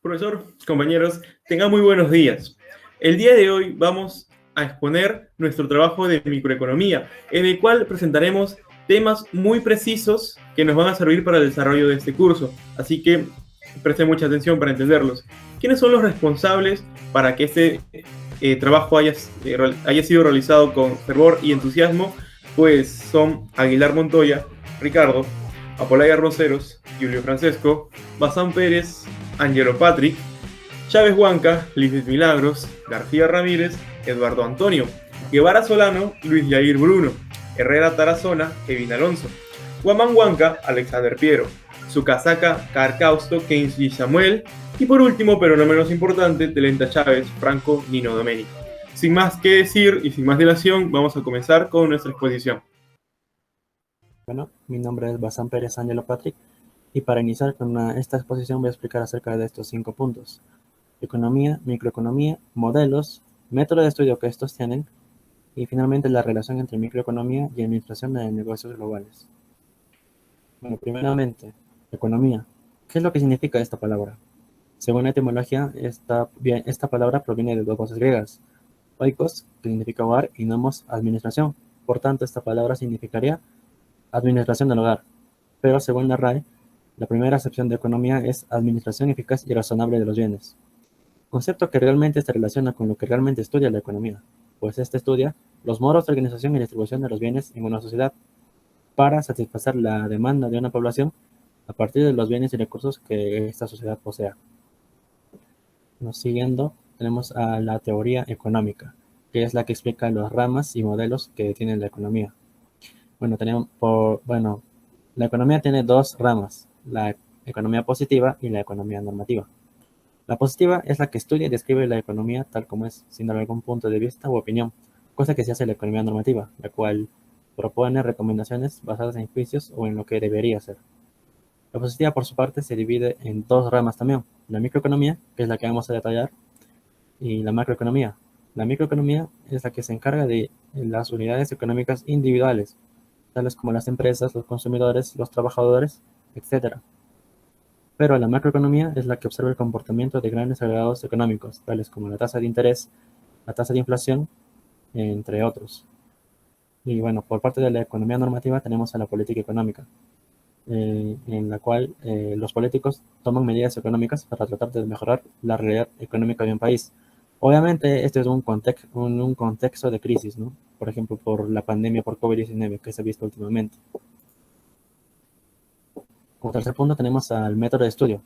Profesor, compañeros, tengan muy buenos días. El día de hoy vamos a exponer nuestro trabajo de microeconomía, en el cual presentaremos temas muy precisos que nos van a servir para el desarrollo de este curso. Así que presten mucha atención para entenderlos. ¿Quiénes son los responsables para que este trabajo haya sido realizado con fervor y entusiasmo? Pues son Aguilar Montoya, Ricardo, Apolaya Roseros, Julio Francesco, Bazán Pérez, Angelo Patrick, Chávez Huanca, Lisbeth Milagros, García Ramírez, Eduardo Antonio, Guevara Solano, Luis Yair Bruno, Herrera Tarazona, Kevin Alonso, Guamán Huanca, Alexander Piero, Sucasaca, Carcausto, Keynes Samuel, y por último, pero no menos importante, Telenta Chávez, Franco, Nino Domenico. Sin más que decir y sin más dilación, vamos a comenzar con nuestra exposición. Bueno, mi nombre es Bazán Pérez Ángelo Patrick y para iniciar con esta exposición voy a explicar acerca de estos 5 puntos: economía, microeconomía, modelos, método de estudio que estos tienen y finalmente la relación entre microeconomía y administración de negocios globales. Bueno, primeramente, economía. ¿Qué es lo que significa esta palabra? Según la etimología, esta palabra proviene de dos voces griegas: oikos, que significa hogar, y nomos, administración. Por tanto, esta palabra significaría administración del hogar. Pero según la RAE, la primera acepción de economía es administración eficaz y razonable de los bienes, concepto que realmente se relaciona con lo que realmente estudia la economía, pues este estudia los modos de organización y distribución de los bienes en una sociedad para satisfacer la demanda de una población a partir de los bienes y recursos que esta sociedad posea. Siguiendo, tenemos a la teoría económica, que es la que explica las ramas y modelos que tiene la economía. Bueno, la economía tiene dos ramas: la economía positiva y la economía normativa. La positiva es la que estudia y describe la economía tal como es, sin dar algún punto de vista u opinión, cosa que se hace la economía normativa, la cual propone recomendaciones basadas en juicios o en lo que debería ser. La positiva, por su parte, se divide en dos ramas también: la microeconomía, que es la que vamos a detallar, y la macroeconomía. La microeconomía es la que se encarga de las unidades económicas individuales, tales como las empresas, los consumidores, los trabajadores, etc. Pero la macroeconomía es la que observa el comportamiento de grandes agregados económicos, tales como la tasa de interés, la tasa de inflación, entre otros. Y bueno, por parte de la economía normativa tenemos a la política económica, en la cual los políticos toman medidas económicas para tratar de mejorar la realidad económica de un país. Obviamente, este es un contexto de crisis, ¿no? Por ejemplo, por la pandemia por COVID-19 que se ha visto últimamente. Como tercer punto tenemos al método de estudio.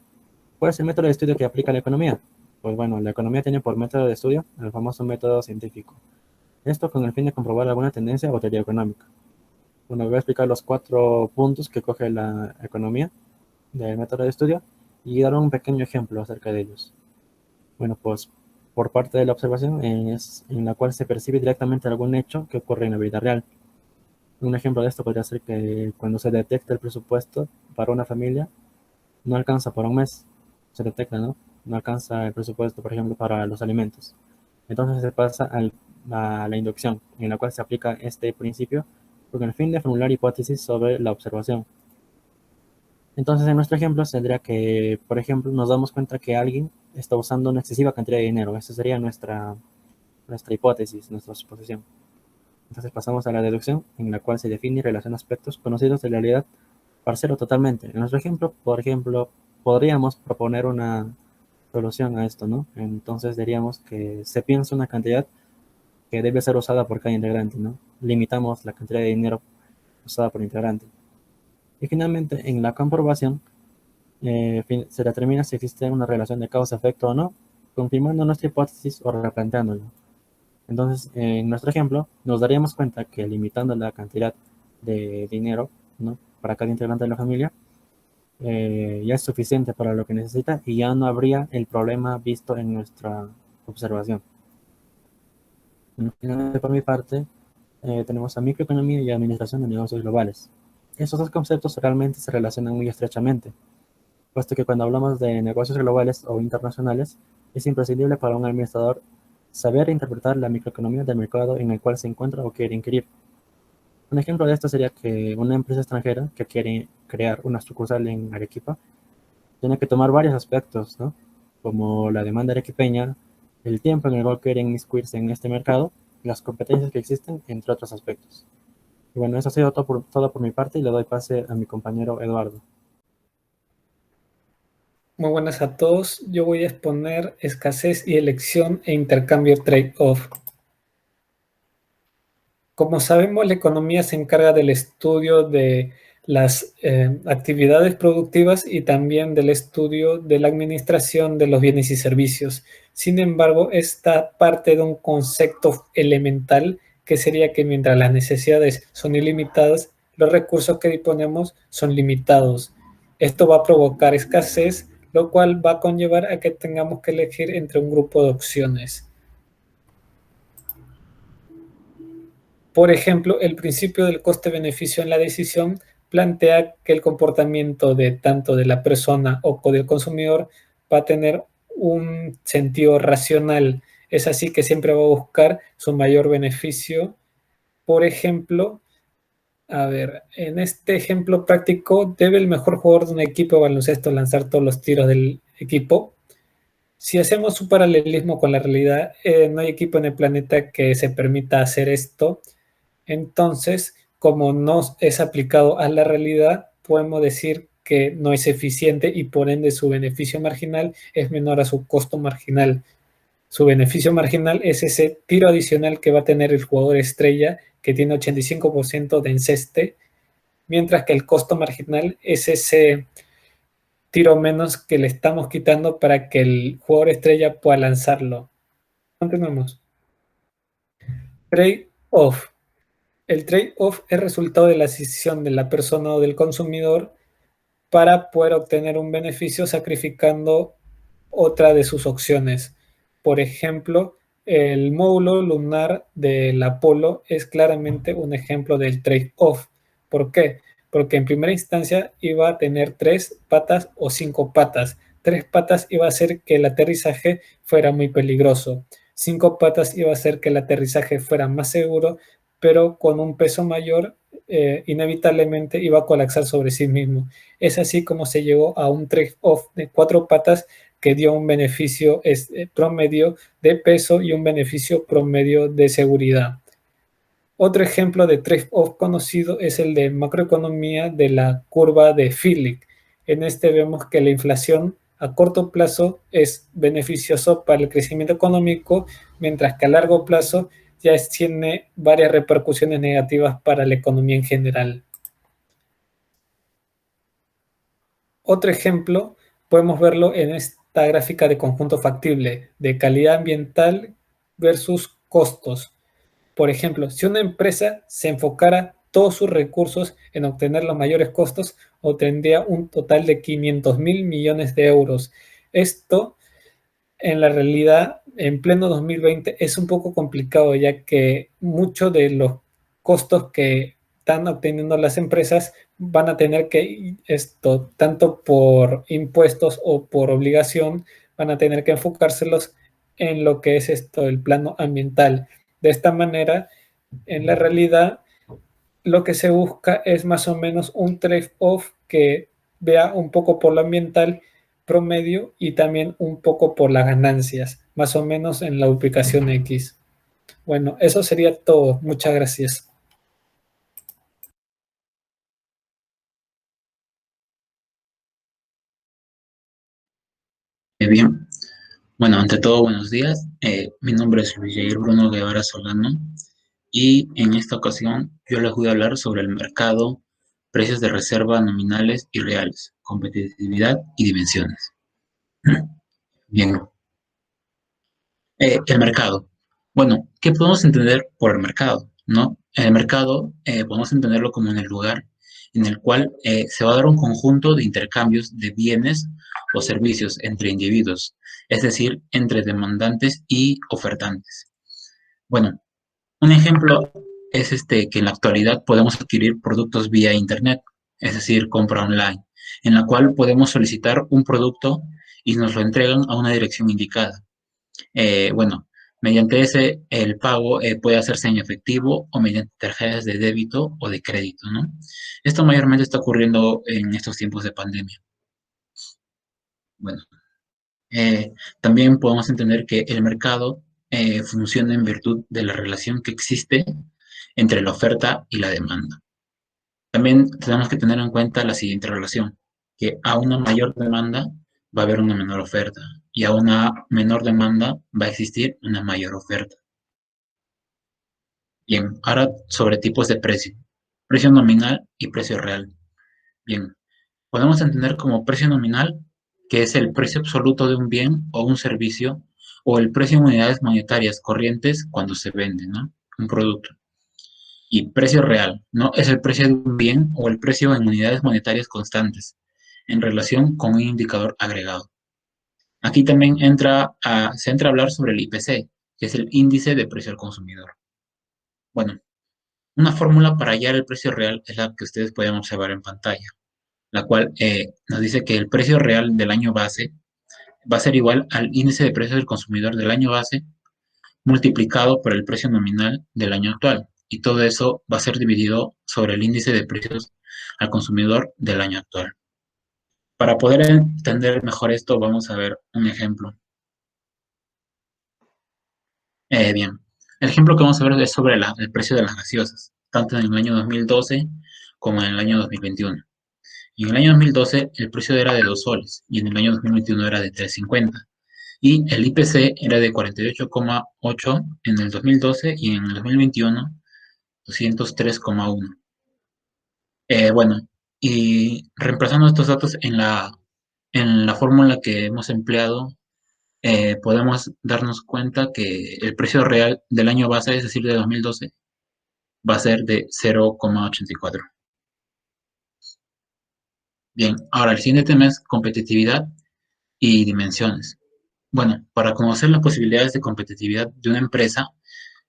¿Cuál es el método de estudio que aplica la economía? Pues bueno, la economía tiene por método de estudio el famoso método científico. Esto con el fin de comprobar alguna tendencia o teoría económica. Bueno, voy a explicar los 4 puntos que coge la economía del método de estudio y dar un pequeño ejemplo acerca de ellos. Bueno, pues por parte de la observación es en la cual se percibe directamente algún hecho que ocurre en la vida real. Un ejemplo de esto podría ser que cuando se detecta el presupuesto para una familia, no alcanza por un mes, se detecta, ¿no? No alcanza el presupuesto, por ejemplo, para los alimentos. Entonces se pasa a la inducción, en la cual se aplica este principio con el fin de formular hipótesis sobre la observación. Entonces, en nuestro ejemplo, tendría que, por ejemplo, nos damos cuenta que alguien está usando una excesiva cantidad de dinero. Esa sería nuestra hipótesis, nuestra suposición. Entonces pasamos a la deducción, en la cual se define y relaciona aspectos conocidos de la realidad parcial o totalmente. En nuestro ejemplo, por ejemplo, podríamos proponer una solución a esto, ¿no? Entonces diríamos que se piensa una cantidad que debe ser usada por cada integrante, ¿no? Limitamos la cantidad de dinero usada por integrante. Y finalmente, en la comprobación, se determina si existe una relación de causa-efecto o no, confirmando nuestra hipótesis o replanteándola. Entonces, en nuestro ejemplo, nos daríamos cuenta que limitando la cantidad de dinero, ¿no?, para cada integrante de la familia, ya es suficiente para lo que necesita y ya no habría el problema visto en nuestra observación. Finalmente, por mi parte, tenemos a microeconomía y administración de negocios globales. Estos dos conceptos realmente se relacionan muy estrechamente, puesto que cuando hablamos de negocios globales o internacionales, es imprescindible para un administrador saber interpretar la microeconomía del mercado en el cual se encuentra o quiere inquirir. Un ejemplo de esto sería que una empresa extranjera que quiere crear una sucursal en Arequipa tiene que tomar varios aspectos, ¿no? como la demanda arequipeña, el tiempo en el cual quieren inmiscuirse en este mercado, las competencias que existen, entre otros aspectos. Y bueno, eso ha sido todo por mi parte y le doy pase a mi compañero Eduardo. Muy buenas a todos. Yo voy a exponer escasez y elección e intercambio trade-off. Como sabemos, la economía se encarga del estudio de las actividades productivas y también del estudio de la administración de los bienes y servicios. Sin embargo, esta parte de un concepto elemental que sería que mientras las necesidades son ilimitadas, los recursos que disponemos son limitados. Esto va a provocar escasez, lo cual va a conllevar a que tengamos que elegir entre un grupo de opciones. Por ejemplo, el principio del coste-beneficio en la decisión plantea que el comportamiento de tanto de la persona o del consumidor va a tener un sentido racional. Es así que siempre va a buscar su mayor beneficio. Por ejemplo, a ver, en este ejemplo práctico, ¿debe el mejor jugador de un equipo de baloncesto lanzar todos los tiros del equipo? Si hacemos un paralelismo con la realidad, no hay equipo en el planeta que se permita hacer esto. Entonces, como no es aplicado a la realidad, podemos decir que no es eficiente y por ende su beneficio marginal es menor a su costo marginal. Su beneficio marginal es ese tiro adicional que va a tener el jugador estrella que tiene 85% de enceste, mientras que el costo marginal es ese tiro menos que le estamos quitando para que el jugador estrella pueda lanzarlo. Continuemos. Trade-off. El trade-off es resultado de la decisión de la persona o del consumidor para poder obtener un beneficio sacrificando otra de sus opciones. Por ejemplo, el módulo lunar del Apolo es claramente un ejemplo del trade-off. ¿Por qué? Porque en primera instancia iba a tener 3 patas o 5 patas. 3 patas iba a hacer que el aterrizaje fuera muy peligroso. 5 patas iba a hacer que el aterrizaje fuera más seguro, pero con un peso mayor, inevitablemente iba a colapsar sobre sí mismo. Es así como se llegó a un trade-off de 4 patas que dio un beneficio promedio de peso y un beneficio promedio de seguridad. Otro ejemplo de trade-off conocido es el de macroeconomía de la curva de Philip. En este vemos que la inflación a corto plazo es beneficioso para el crecimiento económico, mientras que a largo plazo ya tiene varias repercusiones negativas para la economía en general. Otro ejemplo podemos verlo en esta gráfica de conjunto factible de calidad ambiental versus costos. Por ejemplo, si una empresa se enfocara todos sus recursos en obtener los mayores costos, obtendría un total de 500.000 millones de euros. Esto, en la realidad, en pleno 2020, es un poco complicado, ya que muchos de los costos que están obteniendo las empresas van a tener que, tanto por impuestos o por obligación, van a tener que enfocárselos en lo que es el plano ambiental. De esta manera, en la realidad, lo que se busca es más o menos un trade-off que vea un poco por lo ambiental promedio y también un poco por las ganancias, más o menos en la ubicación X. Bueno, eso sería todo. Muchas gracias. Bien, bueno, ante todo, buenos días. Mi nombre es Luis Jair Bruno Guevara Solano y en esta ocasión yo les voy a hablar sobre el mercado, precios de reserva nominales y reales, competitividad y dimensiones. Bien, el mercado. Bueno, ¿qué podemos entender por el mercado? ¿No? El mercado podemos entenderlo como en el lugar en el cual se va a dar un conjunto de intercambios de bienes o servicios entre individuos, es decir, entre demandantes y ofertantes. Bueno, un ejemplo es que en la actualidad podemos adquirir productos vía Internet, es decir, compra online, en la cual podemos solicitar un producto y nos lo entregan a una dirección indicada. Bueno, mediante ese, el pago puede hacerse en efectivo o mediante tarjetas de débito o de crédito, ¿no? Esto mayormente está ocurriendo en estos tiempos de pandemia. Bueno, También podemos entender que el mercado funciona en virtud de la relación que existe entre la oferta y la demanda. También tenemos que tener en cuenta la siguiente relación, que a una mayor demanda va a haber una menor oferta y a una menor demanda va a existir una mayor oferta. Bien, ahora sobre tipos de precio. Precio nominal y precio real. Bien, podemos entender como precio nominal, que es el precio absoluto de un bien o un servicio, o el precio en unidades monetarias corrientes cuando se vende, ¿no? Un producto. Y precio real, ¿no? Es el precio de un bien o el precio en unidades monetarias constantes, en relación con un indicador agregado. Aquí también se entra a hablar sobre el IPC, que es el índice de precio al consumidor. Bueno, una fórmula para hallar el precio real es la que ustedes pueden observar en pantalla, la cual nos dice que el precio real del año base va a ser igual al índice de precios del consumidor del año base multiplicado por el precio nominal del año actual. Y todo eso va a ser dividido sobre el índice de precios al consumidor del año actual. Para poder entender mejor esto, vamos a ver un ejemplo. Bien, el ejemplo que vamos a ver es sobre el precio de las gaseosas, tanto en el año 2012 como en el año 2021. Y en el año 2012 el precio era de 2 soles y en el año 2021 era de 3,50. Y el IPC era de 48,8 en el 2012 y en el 2021 203,1. Bueno, y reemplazando estos datos en la fórmula que hemos empleado, podemos darnos cuenta que el precio real del año base, es decir, de 2012, va a ser de 0,84. Bien, ahora el siguiente tema es competitividad y dimensiones. Bueno, para conocer las posibilidades de competitividad de una empresa,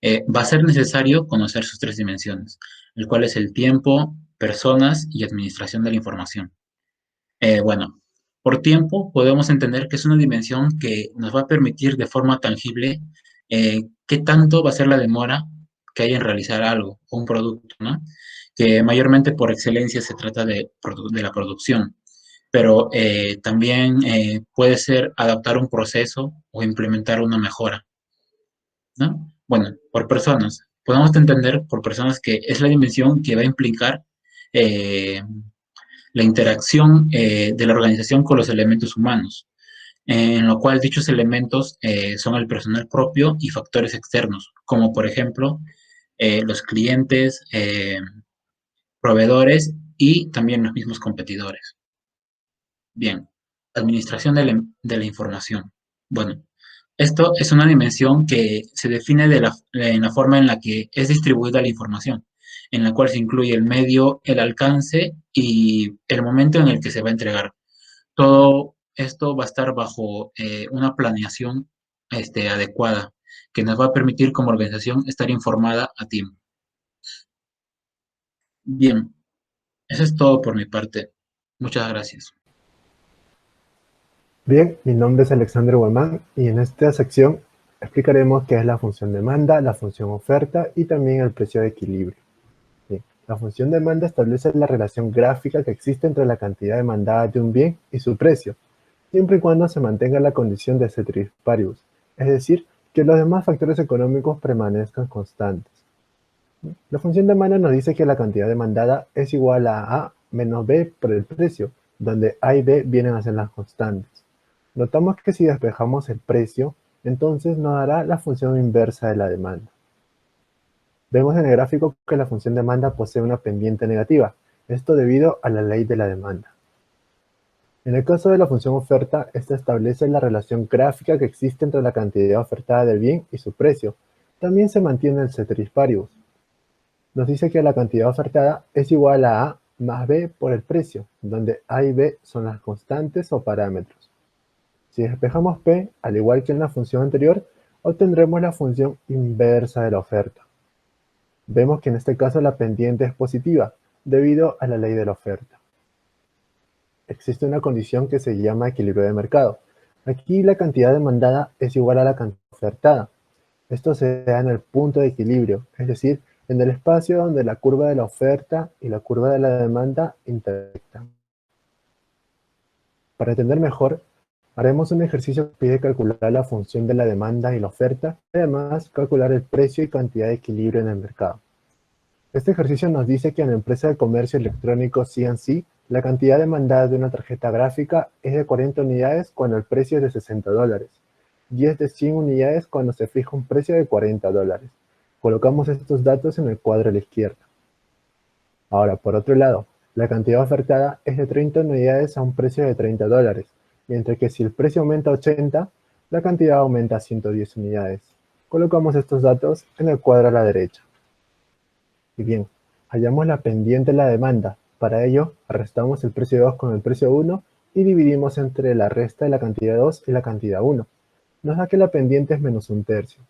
va a ser necesario conocer sus 3 dimensiones, el cual es el tiempo, personas y administración de la información. Bueno, por tiempo podemos entender que es una dimensión que nos va a permitir de forma tangible qué tanto va a ser la demora que hay en realizar algo o un producto, ¿no? Que mayormente por excelencia se trata de la producción, pero también puede ser adaptar un proceso o implementar una mejora, ¿no? Bueno, por personas. Podemos entender por personas que es la dimensión que va a implicar eh, la interacción de la organización con los elementos humanos, en lo cual dichos elementos son el personal propio y factores externos, como por ejemplo los clientes, proveedores y también los mismos competidores. Bien, administración de la información. Bueno, esto es una dimensión que se define en la forma en la que es distribuida la información, en la cual se incluye el medio, el alcance y el momento en el que se va a entregar. Todo esto va a estar bajo una planeación adecuada, que nos va a permitir como organización estar informada a tiempo. Bien, eso es todo por mi parte. Muchas gracias. Bien, mi nombre es Alexander Guamán y en esta sección explicaremos qué es la función demanda, la función oferta y también el precio de equilibrio. Bien, la función demanda establece la relación gráfica que existe entre la cantidad demandada de un bien y su precio, siempre y cuando se mantenga la condición de ceteris paribus, es decir, que los demás factores económicos permanezcan constantes. La función demanda nos dice que la cantidad demandada es igual a menos B por el precio, donde A y B vienen a ser las constantes. Notamos que si despejamos el precio, entonces nos dará la función inversa de la demanda. Vemos en el gráfico que la función demanda posee una pendiente negativa, esto debido a la ley de la demanda. En el caso de la función oferta, esta establece la relación gráfica que existe entre la cantidad ofertada del bien y su precio. También se mantiene el ceteris paribus. Nos dice que la cantidad ofertada es igual a A más B por el precio, donde A y B son las constantes o parámetros. Si despejamos P, al igual que en la función anterior, obtendremos la función inversa de la oferta. Vemos que en este caso la pendiente es positiva, debido a la ley de la oferta. Existe una condición que se llama equilibrio de mercado. Aquí la cantidad demandada es igual a la cantidad ofertada. Esto se da en el punto de equilibrio, es decir, en el espacio donde la curva de la oferta y la curva de la demanda intersectan. Para entender mejor, Haremos un ejercicio que pide calcular la función de la demanda y la oferta, y además calcular el precio y cantidad de equilibrio en el mercado. Este ejercicio nos dice que en la empresa de comercio electrónico C&C, la cantidad demandada de una tarjeta gráfica es de 40 unidades cuando el precio es de $60, y es de 100 unidades cuando se fija un precio de $40. Colocamos estos datos en el cuadro a la izquierda. Ahora, por otro lado, la cantidad ofertada es de 30 unidades a un precio de $30, mientras que si el precio aumenta a 80, la cantidad aumenta a 110 unidades. Colocamos estos datos en el cuadro a la derecha. Y bien, hallamos la pendiente de la demanda. Para ello, restamos el precio 2 con el precio 1 y dividimos entre la resta de la cantidad 2 y la cantidad 1. Nos da que la pendiente es menos un tercio.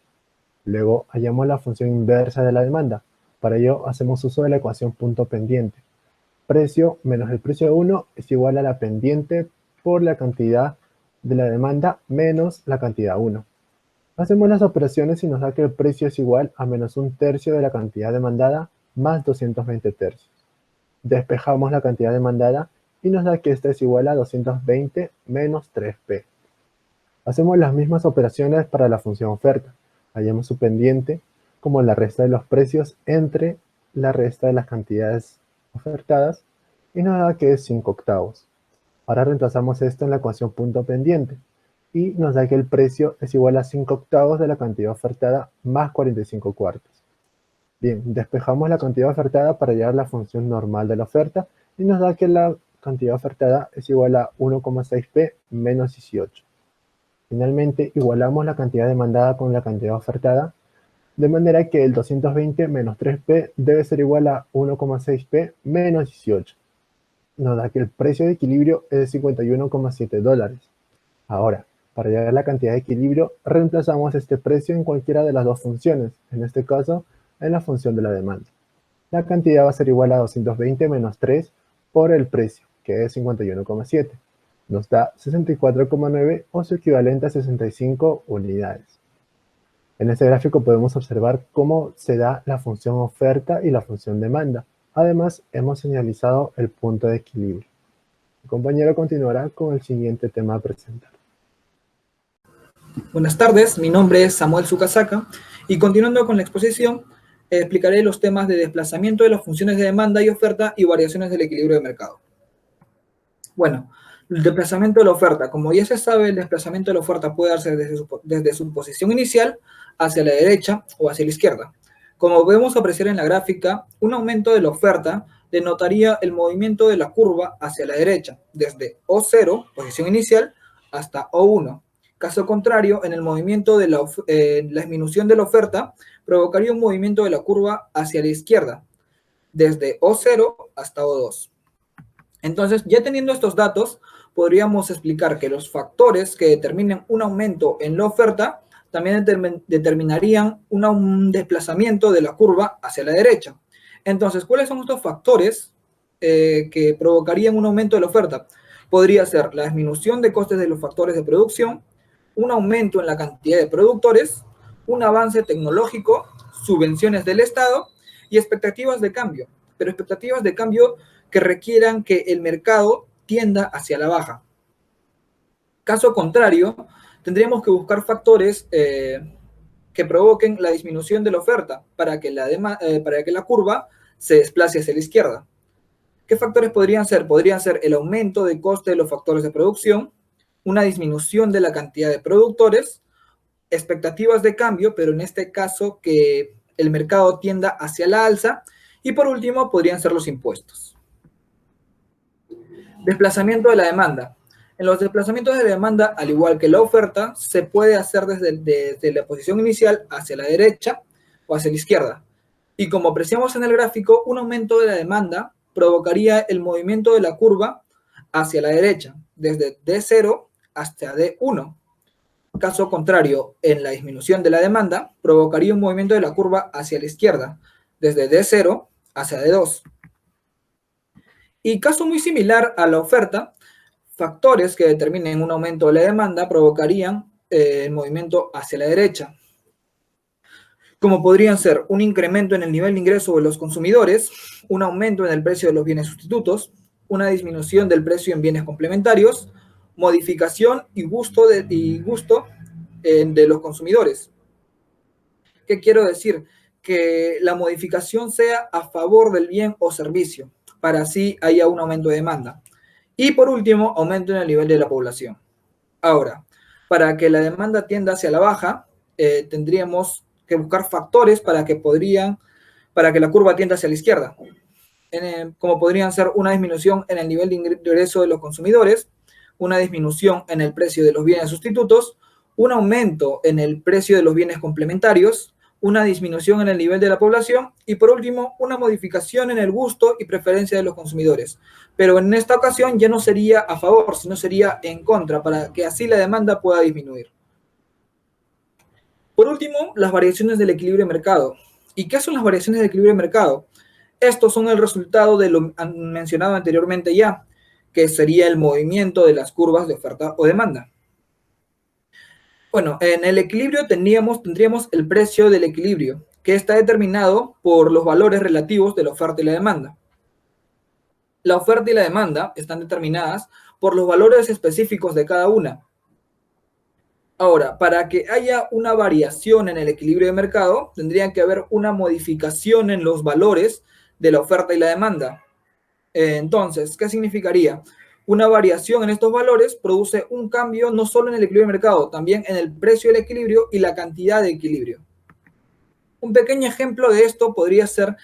Luego, hallamos la función inversa de la demanda. Para ello, hacemos uso de la ecuación punto pendiente. Precio menos el precio 1 es igual a la pendiente por la cantidad de la demanda menos la cantidad 1. Hacemos las operaciones y nos da que el precio es igual a menos un tercio de la cantidad demandada más 220 tercios. Despejamos la cantidad demandada y nos da que esta es igual a 220 menos 3p. Hacemos las mismas operaciones para la función oferta. Hallamos su pendiente como la resta de los precios entre la resta de las cantidades ofertadas y nos da que es 5 octavos. Ahora reemplazamos esto en la ecuación punto pendiente y nos da que el precio es igual a 5 octavos de la cantidad ofertada más 45 cuartos. Bien, despejamos la cantidad ofertada para hallar la función normal de la oferta y nos da que la cantidad ofertada es igual a 1,6p menos 18. Finalmente, igualamos la cantidad demandada con la cantidad ofertada, de manera que el 220 menos 3p debe ser igual a 1,6p menos 18. Nos da que el precio de equilibrio es de $51,7. Ahora, para hallar la cantidad de equilibrio, reemplazamos este precio en cualquiera de las dos funciones, en este caso, en la función de la demanda. La cantidad va a ser igual a 220 menos 3 por el precio, que es 51,7. Nos da 64,9 o su equivalente a 65 unidades. En este gráfico podemos observar cómo se da la función oferta y la función demanda. Además, hemos señalizado el punto de equilibrio. El compañero continuará con el siguiente tema a presentar. Buenas tardes, mi nombre es Samuel Sukasaka y continuando con la exposición, explicaré los temas de desplazamiento de las funciones de demanda y oferta y variaciones del equilibrio de mercado. Bueno, el desplazamiento de la oferta. Como ya se sabe, el desplazamiento de la oferta puede darse desde su posición inicial hacia la derecha o hacia la izquierda. Como podemos apreciar en la gráfica, un aumento de la oferta denotaría el movimiento de la curva hacia la derecha, desde O0, posición inicial, hasta O1. Caso contrario, en el movimiento de la disminución de la oferta, provocaría un movimiento de la curva hacia la izquierda, desde O0 hasta O2. Entonces, ya teniendo estos datos, podríamos explicar que los factores que determinen un aumento en la oferta también determinarían un desplazamiento de la curva hacia la derecha. Entonces, ¿cuáles son estos factores que provocarían un aumento de la oferta? Podría ser la disminución de costes de los factores de producción, un aumento en la cantidad de productores, un avance tecnológico, subvenciones del Estado y expectativas de cambio, pero expectativas de cambio que requieran que el mercado tienda hacia la baja. Caso contrario, tendríamos que buscar factores que provoquen la disminución de la oferta para que la curva se desplace hacia la izquierda. ¿Qué factores podrían ser? Podrían ser el aumento de coste de los factores de producción, una disminución de la cantidad de productores, expectativas de cambio, pero en este caso que el mercado tienda hacia la alza, y por último podrían ser los impuestos. Desplazamiento de la demanda. En los desplazamientos de demanda, al igual que la oferta, se puede hacer desde la posición inicial hacia la derecha o hacia la izquierda. Y como apreciamos en el gráfico, un aumento de la demanda provocaría el movimiento de la curva hacia la derecha, desde D0 hasta D1. Caso contrario, en la disminución de la demanda, provocaría un movimiento de la curva hacia la izquierda, desde D0 hacia D2. Y caso muy similar a la oferta, factores que determinen un aumento de la demanda provocarían el movimiento hacia la derecha, como podrían ser un incremento en el nivel de ingreso de los consumidores, un aumento en el precio de los bienes sustitutos, una disminución del precio en bienes complementarios, modificación y gusto de los consumidores. ¿Qué quiero decir? Que la modificación sea a favor del bien o servicio, para así haya un aumento de demanda. Y por último, aumento en el nivel de la población. Ahora, para que la demanda tienda hacia la baja, tendríamos que buscar factores para que la curva tienda hacia la izquierda, como podrían ser una disminución en el nivel de ingreso de los consumidores, una disminución en el precio de los bienes sustitutos, un aumento en el precio de los bienes complementarios, una disminución en el nivel de la población y por último una modificación en el gusto y preferencia de los consumidores. Pero en esta ocasión ya no sería a favor, sino sería en contra, para que así la demanda pueda disminuir. Por último, las variaciones del equilibrio de mercado. ¿Y qué son las variaciones del equilibrio de mercado? Estos son el resultado de lo mencionado anteriormente ya, que sería el movimiento de las curvas de oferta o demanda. Bueno, en el equilibrio tendríamos el precio del equilibrio, que está determinado por los valores relativos de la oferta y la demanda. La oferta y la demanda están determinadas por los valores específicos de cada una. Ahora, para que haya una variación en el equilibrio de mercado, tendría que haber una modificación en los valores de la oferta y la demanda. Entonces, ¿qué significaría? Una variación en estos valores produce un cambio no solo en el equilibrio de mercado, también en el precio del equilibrio y la cantidad de equilibrio. Un pequeño ejemplo de esto podría ser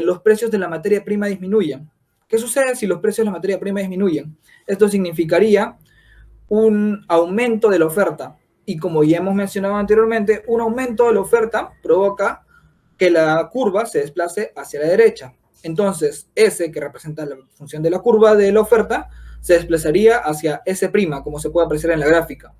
los precios de la materia prima disminuyen. ¿Qué sucede si los precios de la materia prima disminuyen? Esto significaría un aumento de la oferta. Y como ya hemos mencionado anteriormente, un aumento de la oferta provoca que la curva se desplace hacia la derecha. Entonces, S, que representa la función de la curva de la oferta, se desplazaría hacia S', como se puede apreciar en la gráfica.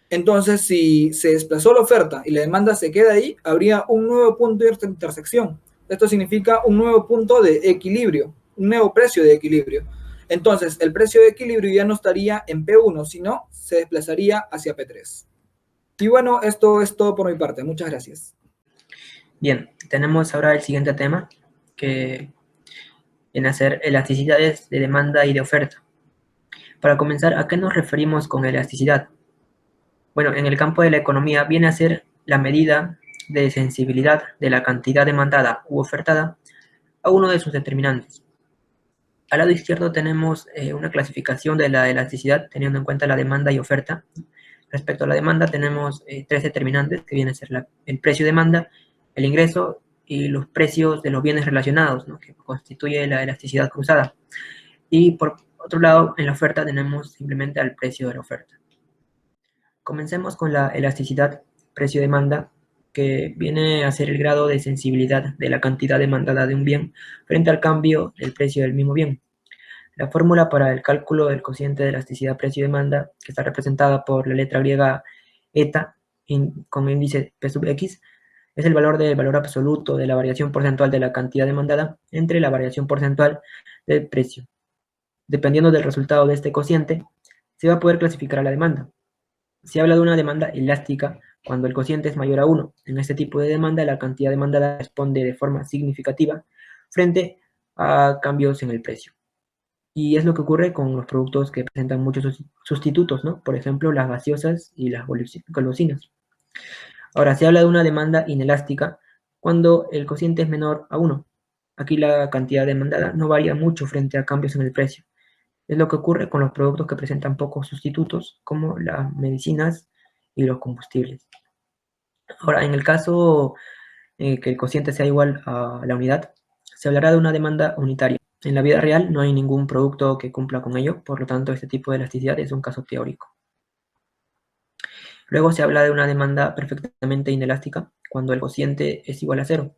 Entonces, si se desplazó la oferta y la demanda se queda ahí, habría un nuevo punto de intersección. Esto significa un nuevo punto de equilibrio, un nuevo precio de equilibrio. Entonces, el precio de equilibrio ya no estaría en P1, sino se desplazaría hacia P3. Y bueno, esto es todo por mi parte. Muchas gracias. Bien, tenemos ahora el siguiente tema, que viene a ser elasticidades de demanda y de oferta. Para comenzar, ¿a qué nos referimos con elasticidad? Bueno, en el campo de la economía viene a ser la medida de sensibilidad de la cantidad demandada u ofertada a uno de sus determinantes. Al lado izquierdo tenemos una clasificación de la elasticidad teniendo en cuenta la demanda y oferta. Respecto a la demanda tenemos tres determinantes que vienen a ser el precio de demanda, el ingreso y los precios de los bienes relacionados, ¿no?, que constituye la elasticidad cruzada. Y por otro lado, en la oferta tenemos simplemente al precio de la oferta. Comencemos con la elasticidad precio-demanda, que viene a ser el grado de sensibilidad de la cantidad demandada de un bien frente al cambio del precio del mismo bien. La fórmula para el cálculo del cociente de elasticidad precio-demanda, que está representada por la letra griega eta con índice P sub x, es el valor del valor absoluto de la variación porcentual de la cantidad demandada entre la variación porcentual del precio. Dependiendo del resultado de este cociente, se va a poder clasificar a la demanda. Se habla de una demanda elástica cuando el cociente es mayor a 1. En este tipo de demanda, la cantidad demandada responde de forma significativa frente a cambios en el precio. Y es lo que ocurre con los productos que presentan muchos sustitutos, ¿no? Por ejemplo, las gaseosas y las golosinas. Ahora, se habla de una demanda inelástica cuando el cociente es menor a 1. Aquí la cantidad demandada no varía mucho frente a cambios en el precio. Es lo que ocurre con los productos que presentan pocos sustitutos, como las medicinas y los combustibles. Ahora, en el caso que el cociente sea igual a la unidad, se hablará de una demanda unitaria. En la vida real no hay ningún producto que cumpla con ello, por lo tanto este tipo de elasticidad es un caso teórico. Luego se habla de una demanda perfectamente inelástica cuando el cociente es igual a 0.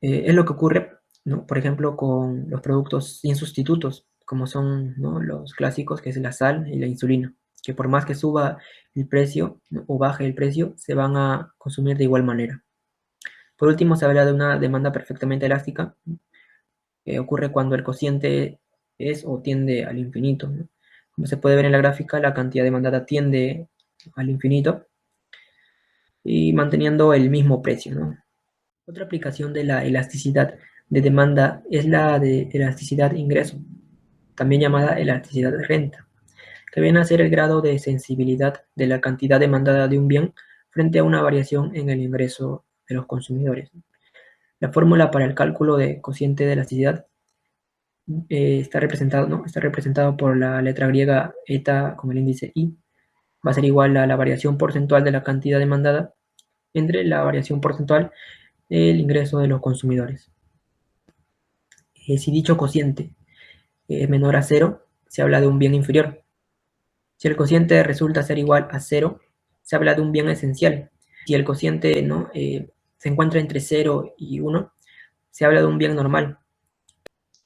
Es lo que ocurre, ¿no?, por ejemplo, con los productos sin sustitutos, como son, ¿no?, los clásicos, que es la sal y la insulina, que por más que suba el precio, ¿no?, o baje el precio, se van a consumir de igual manera. Por último, se habla de una demanda perfectamente elástica, que ocurre cuando el cociente es o tiende al infinito, ¿no? Como se puede ver en la gráfica, la cantidad demandada tiende al infinito y manteniendo el mismo precio, ¿no? Otra aplicación de la elasticidad de demanda es la de elasticidad ingreso. también llamada elasticidad de renta, que viene a ser el grado de sensibilidad de la cantidad demandada de un bien frente a una variación en el ingreso de los consumidores. La fórmula para el cálculo de cociente de elasticidad está representado por la letra griega eta con el índice i. Va a ser igual a la variación porcentual de la cantidad demandada entre la variación porcentual del ingreso de los consumidores. Si dicho cociente es menor a 0, se habla de un bien inferior. Si el cociente resulta ser igual a 0, se habla de un bien esencial. Si el cociente se encuentra entre 0 y 1, se habla de un bien normal.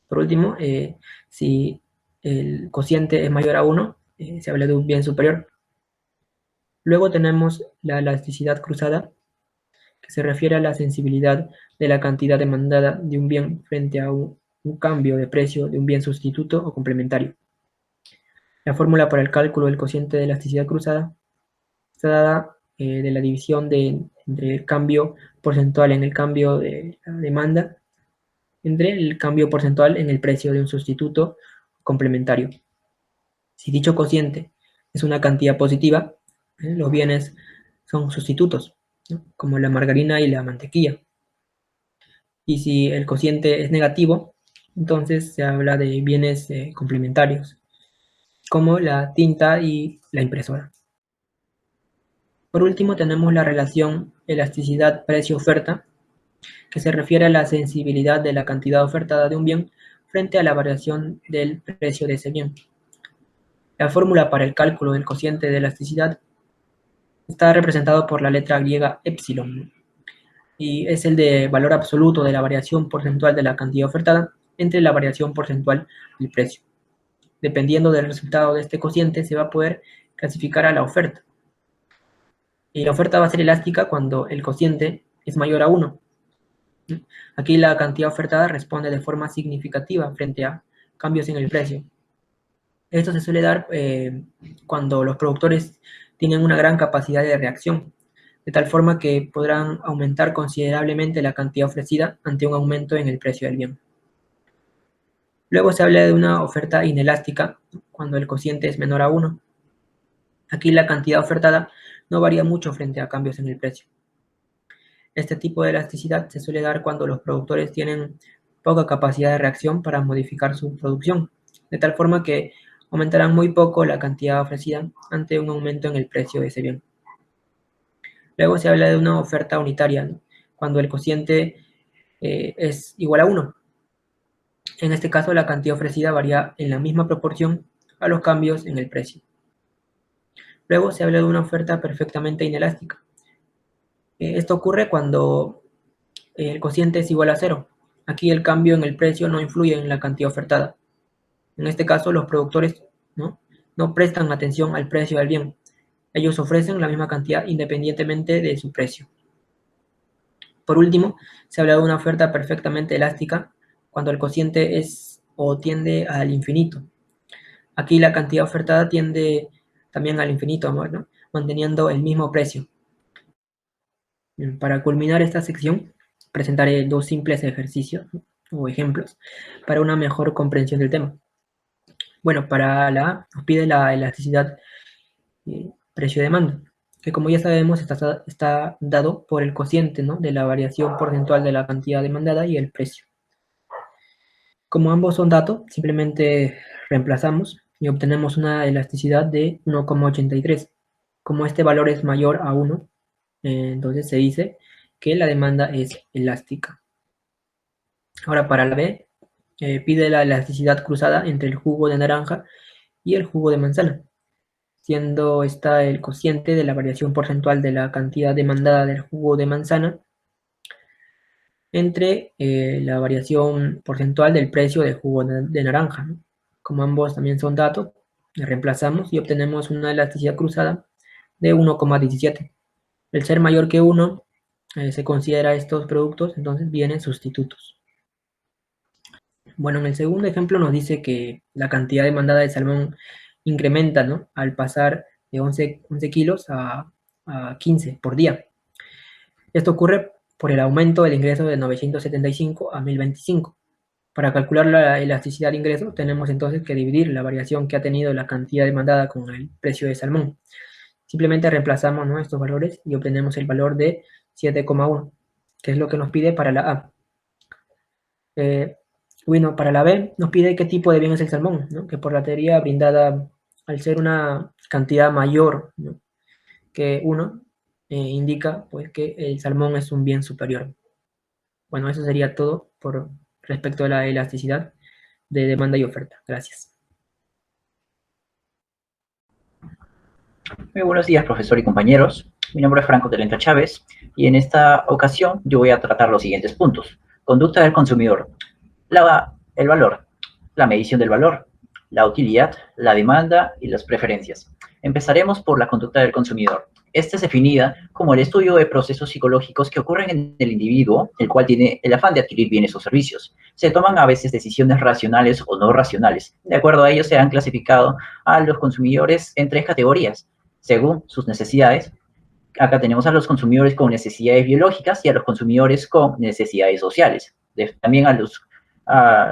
Por último, si el cociente es mayor a 1, se habla de un bien superior. Luego tenemos la elasticidad cruzada, que se refiere a la sensibilidad de la cantidad demandada de un bien frente a un cambio de precio de un bien sustituto o complementario. La fórmula para el cálculo del cociente de elasticidad cruzada está dada de la división entre el cambio porcentual en el cambio de la demanda entre el cambio porcentual en el precio de un sustituto complementario. Si dicho cociente es una cantidad positiva, los bienes son sustitutos, ¿no? Como la margarina y la mantequilla. Y si el cociente es negativo, entonces se habla de bienes complementarios, como la tinta y la impresora. Por último, tenemos la relación elasticidad precio-oferta, que se refiere a la sensibilidad de la cantidad ofertada de un bien frente a la variación del precio de ese bien. La fórmula para el cálculo del cociente de elasticidad está representado por la letra griega epsilon, y es el de valor absoluto de la variación porcentual de la cantidad ofertada entre la variación porcentual del precio. Dependiendo del resultado de este cociente, se va a poder clasificar a la oferta. Y la oferta va a ser elástica cuando el cociente es mayor a 1. Aquí la cantidad ofertada responde de forma significativa frente a cambios en el precio. Esto se suele dar cuando los productores tienen una gran capacidad de reacción, de tal forma que podrán aumentar considerablemente la cantidad ofrecida ante un aumento en el precio del bien. Luego se habla de una oferta inelástica cuando el cociente es menor a 1. Aquí la cantidad ofertada no varía mucho frente a cambios en el precio. Este tipo de elasticidad se suele dar cuando los productores tienen poca capacidad de reacción para modificar su producción, de tal forma que aumentarán muy poco la cantidad ofrecida ante un aumento en el precio de ese bien. Luego se habla de una oferta unitaria, ¿no? Cuando el cociente es igual a 1. En este caso, la cantidad ofrecida varía en la misma proporción a los cambios en el precio. Luego se habla de una oferta perfectamente inelástica. Esto ocurre cuando el cociente es igual a 0. Aquí el cambio en el precio no influye en la cantidad ofertada. En este caso, los productores no prestan atención al precio del bien. Ellos ofrecen la misma cantidad independientemente de su precio. Por último, se habla de una oferta perfectamente elástica cuando el cociente es o tiende al infinito. Aquí la cantidad ofertada tiende también al infinito, ¿no? Manteniendo el mismo precio. Bien, para culminar esta sección, presentaré dos simples ejercicios, ¿no? O ejemplos para una mejor comprensión del tema. Bueno, nos pide la elasticidad precio-demanda, que como ya sabemos está dado por el cociente, ¿no? De la variación porcentual de la cantidad demandada y el precio. Como ambos son datos, simplemente reemplazamos y obtenemos una elasticidad de 1,83. Como este valor es mayor a 1, entonces se dice que la demanda es elástica. Ahora para la B, pide la elasticidad cruzada entre el jugo de naranja y el jugo de manzana, siendo esta el cociente de la variación porcentual de la cantidad demandada del jugo de manzana entre la variación porcentual del precio del jugo de naranja, ¿no? Como ambos también son datos, reemplazamos y obtenemos una elasticidad cruzada de 1,17. El ser mayor que 1 se considera estos productos, entonces vienen sustitutos. Bueno, en el segundo ejemplo nos dice que la cantidad demandada de salmón incrementa, ¿no? Al pasar de 11 kilos a 15 por día. Esto ocurre por el aumento del ingreso de 975 a 1025. Para calcular la elasticidad de ingreso, tenemos entonces que dividir la variación que ha tenido la cantidad demandada con el precio de salmón. Simplemente reemplazamos, ¿no?, estos valores y obtenemos el valor de 7,1, que es lo que nos pide para la A. Bueno, para la B nos pide qué tipo de bien es el salmón, ¿no?, que por la teoría brindada, al ser una cantidad mayor, ¿no?, que 1, indica pues que el salmón es un bien superior. Bueno, eso sería todo por respecto a la elasticidad de demanda y oferta. Gracias. Muy buenos días, profesor y compañeros. Mi nombre es Franco Telenta Chávez y en esta ocasión yo voy a tratar los siguientes puntos. Conducta del consumidor, el valor, la medición del valor, la utilidad, la demanda y las preferencias. Empezaremos por la conducta del consumidor. Esta es definida como el estudio de procesos psicológicos que ocurren en el individuo, el cual tiene el afán de adquirir bienes o servicios. Se toman a veces decisiones racionales o no racionales. De acuerdo a ello, se han clasificado a los consumidores en 3 categorías, según sus necesidades. Acá tenemos a los consumidores con necesidades biológicas y a los consumidores con necesidades sociales. También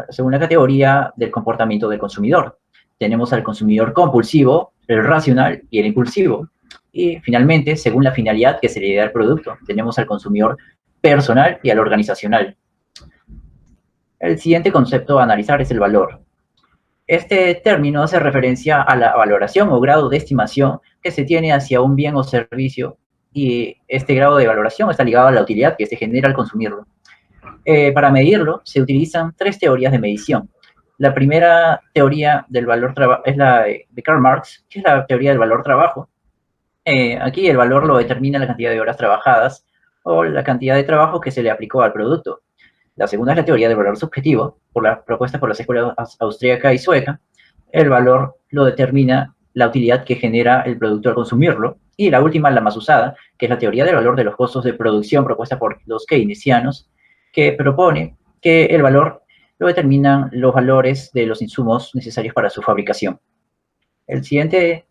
según la categoría del comportamiento del consumidor. Tenemos al consumidor compulsivo, el racional y el impulsivo. Y finalmente, según la finalidad que se le da al producto, tenemos al consumidor personal y al organizacional. El siguiente concepto a analizar es el valor. Este término hace referencia a la valoración o grado de estimación que se tiene hacia un bien o servicio, y este grado de valoración está ligado a la utilidad que se genera al consumirlo. Para medirlo, se utilizan 3 teorías de medición. La primera teoría del valor es la de Karl Marx, que es la teoría del valor-trabajo. Aquí el valor lo determina la cantidad de horas trabajadas o la cantidad de trabajo que se le aplicó al producto. La segunda es la teoría del valor subjetivo, propuesta por las escuelas austríaca y sueca. El valor lo determina la utilidad que genera el producto al consumirlo. Y la última, la más usada, que es la teoría del valor de los costos de producción, propuesta por los keynesianos, que propone que el valor lo determinan los valores de los insumos necesarios para su fabricación. El siguiente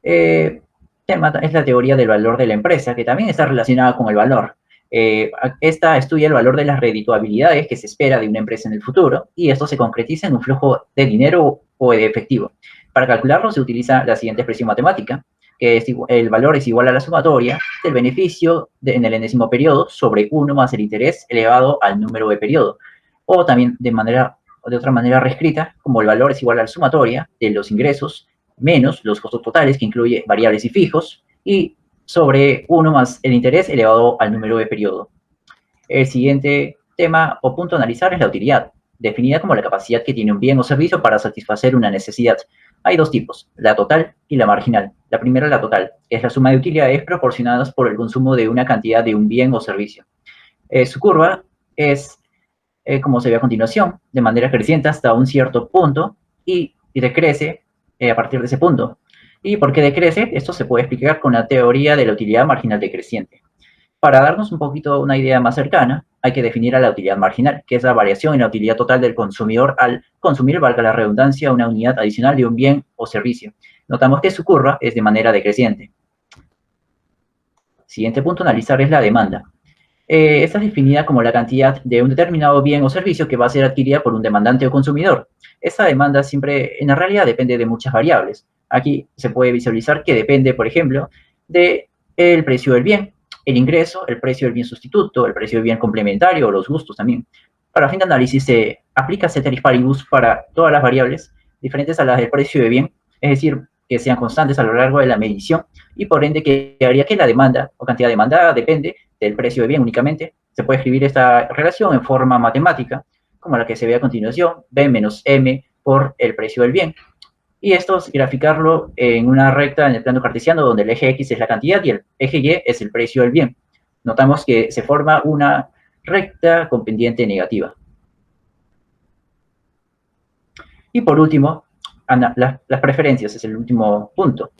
tema es la teoría del valor de la empresa, que también está relacionada con el valor. Esta estudia el valor de las redituabilidades que se espera de una empresa en el futuro, y esto se concretiza en un flujo de dinero o de efectivo. Para calcularlo se utiliza la siguiente expresión matemática, que es el valor es igual a la sumatoria del beneficio en el enésimo periodo sobre 1 más el interés elevado al número de periodo. O también de otra manera reescrita, como el valor es igual a la sumatoria de los ingresos menos los costos totales, que incluye variables y fijos, y sobre 1 más el interés elevado al número de periodo. El siguiente tema o punto a analizar es la utilidad, definida como la capacidad que tiene un bien o servicio para satisfacer una necesidad. Hay 2 tipos, la total y la marginal. La primera, la total, que es la suma de utilidades proporcionadas por el consumo de una cantidad de un bien o servicio. Su curva es, como se ve a continuación, de manera creciente hasta un cierto punto y decrece a partir de ese punto. ¿Y por qué decrece? Esto se puede explicar con la teoría de la utilidad marginal decreciente. Para darnos un poquito una idea más cercana, hay que definir a la utilidad marginal, que es la variación en la utilidad total del consumidor al consumir, valga la redundancia, una unidad adicional de un bien o servicio. Notamos que su curva es de manera decreciente. Siguiente punto a analizar es la demanda. Esta es definida como la cantidad de un determinado bien o servicio que va a ser adquirida por un demandante o consumidor. Esta demanda siempre, en la realidad, depende de muchas variables. Aquí se puede visualizar que depende, por ejemplo, del precio del bien, el ingreso, el precio del bien sustituto, el precio del bien complementario o los gustos también. Para fin de análisis se aplica ceteris paribus para todas las variables diferentes a las del precio de bien, es decir, que sean constantes a lo largo de la medición, y por ende que haría que la demanda o cantidad demandada depende del precio de bien únicamente. Se puede escribir esta relación en forma matemática, como la que se ve a continuación, B menos M por el precio del bien. Y esto es graficarlo en una recta en el plano cartesiano, donde el eje X es la cantidad y el eje Y es el precio del bien. Notamos que se forma una recta con pendiente negativa. Y por último, las preferencias es el último punto.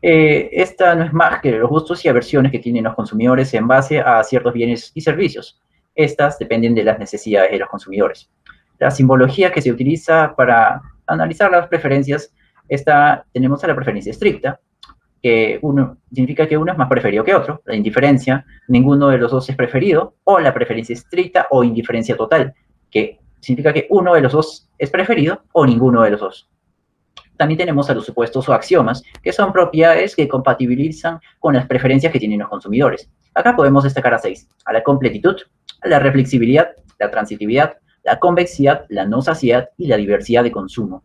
Esta no es más que los gustos y aversiones que tienen los consumidores en base a ciertos bienes y servicios. Estas dependen de las necesidades de los consumidores. La simbología que se utiliza para analizar las preferencias, tenemos a la preferencia estricta, que significa que uno es más preferido que otro. La indiferencia, ninguno de los dos es preferido, o la preferencia estricta o indiferencia total, que Significa que uno de los dos es preferido o ninguno de los dos. También tenemos a los supuestos o axiomas, que son propiedades que compatibilizan con las preferencias que tienen los consumidores. Acá podemos destacar a 6. A la completitud, a la reflexibilidad, la transitividad, la convexidad, la no saciedad y la diversidad de consumo.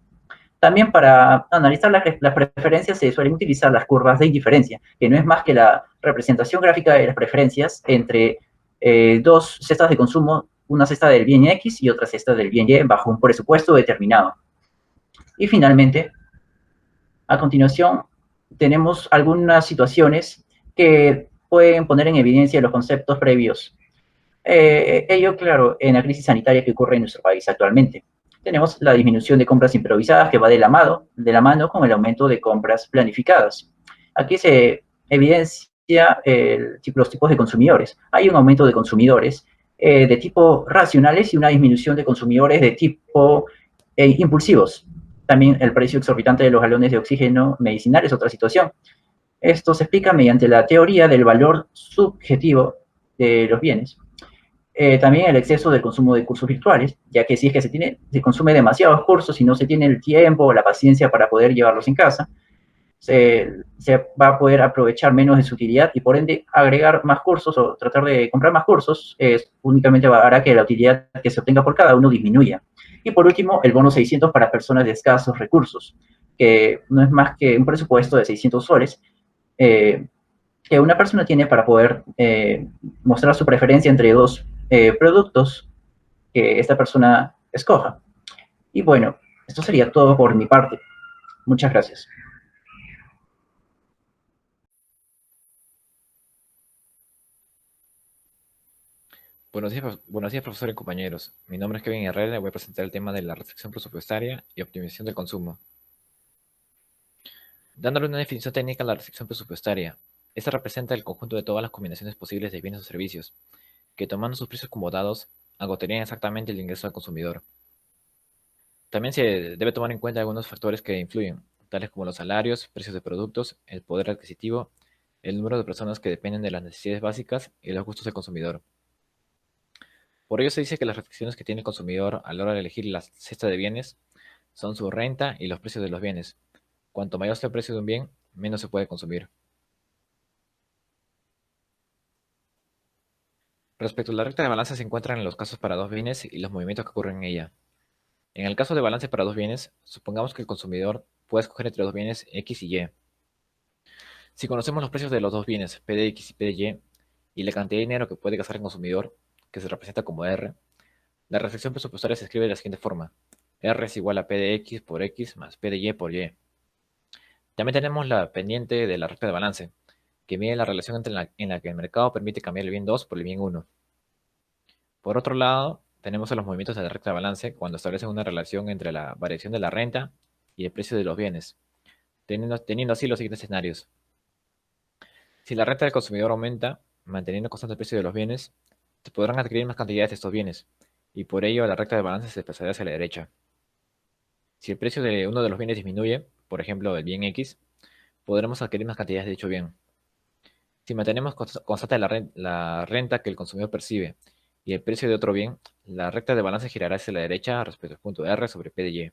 También para analizar las preferencias se suelen utilizar las curvas de indiferencia, que no es más que la representación gráfica de las preferencias entre dos cestas de consumo, una cesta del bien X y otra cesta del bien Y bajo un presupuesto determinado. Y finalmente, a continuación, tenemos algunas situaciones que pueden poner en evidencia los conceptos previos. Ello, claro, en la crisis sanitaria que ocurre en nuestro país actualmente. Tenemos la disminución de compras improvisadas que va de la mano con el aumento de compras planificadas. Aquí se evidencia los tipos de consumidores. Hay un aumento de consumidores de tipo racionales y una disminución de consumidores de tipo impulsivos. También el precio exorbitante de los galones de oxígeno medicinal es otra situación. Esto se explica mediante la teoría del valor subjetivo de los bienes. También el exceso del consumo de cursos virtuales, ya que si es que se consume demasiados cursos y no se tiene el tiempo o la paciencia para poder llevarlos en casa, se va a poder aprovechar menos de su utilidad y por ende agregar más cursos o tratar de comprar más cursos únicamente hará que la utilidad que se obtenga por cada uno disminuya. Y por último, el bono 600 para personas de escasos recursos, que no es más que un presupuesto de 600 soles que una persona tiene para poder mostrar su preferencia entre dos productos que esta persona escoja. Y bueno, esto sería todo por mi parte. Muchas gracias. Buenos días, profesor y compañeros. Mi nombre es Kevin Herrera y voy a presentar el tema de la restricción presupuestaria y optimización del consumo. Dándole una definición técnica a la restricción presupuestaria, esta representa el conjunto de todas las combinaciones posibles de bienes o servicios, que tomando sus precios como dados, agotarían exactamente el ingreso al consumidor. También se debe tomar en cuenta algunos factores que influyen, tales como los salarios, precios de productos, el poder adquisitivo, el número de personas que dependen de las necesidades básicas y los gustos del consumidor. Por ello se dice que las restricciones que tiene el consumidor a la hora de elegir la cesta de bienes son su renta y los precios de los bienes. Cuanto mayor sea el precio de un bien, menos se puede consumir. Respecto a la recta de balance se encuentran en los casos para dos bienes y los movimientos que ocurren en ella. En el caso de balance para dos bienes, supongamos que el consumidor puede escoger entre dos bienes X y Y. Si conocemos los precios de los dos bienes, P de X y P de Y, y la cantidad de dinero que puede gastar el consumidor, que se representa como R, la restricción presupuestaria se escribe de la siguiente forma. R es igual a P de X por X más P de Y por Y. También tenemos la pendiente de la recta de balance, que mide la relación en la que el mercado permite cambiar el bien 2 por el bien 1. Por otro lado, tenemos los movimientos de la recta de balance cuando establecen una relación entre la variación de la renta y el precio de los bienes, teniendo así los siguientes escenarios. Si la renta del consumidor aumenta, manteniendo constante el precio de los bienes, se podrán adquirir más cantidades de estos bienes, y por ello la recta de balance se desplazará hacia la derecha. Si el precio de uno de los bienes disminuye, por ejemplo el bien X, podremos adquirir más cantidades de dicho bien. Si mantenemos constante la renta que el consumidor percibe y el precio de otro bien, la recta de balance girará hacia la derecha respecto al punto R sobre P de Y.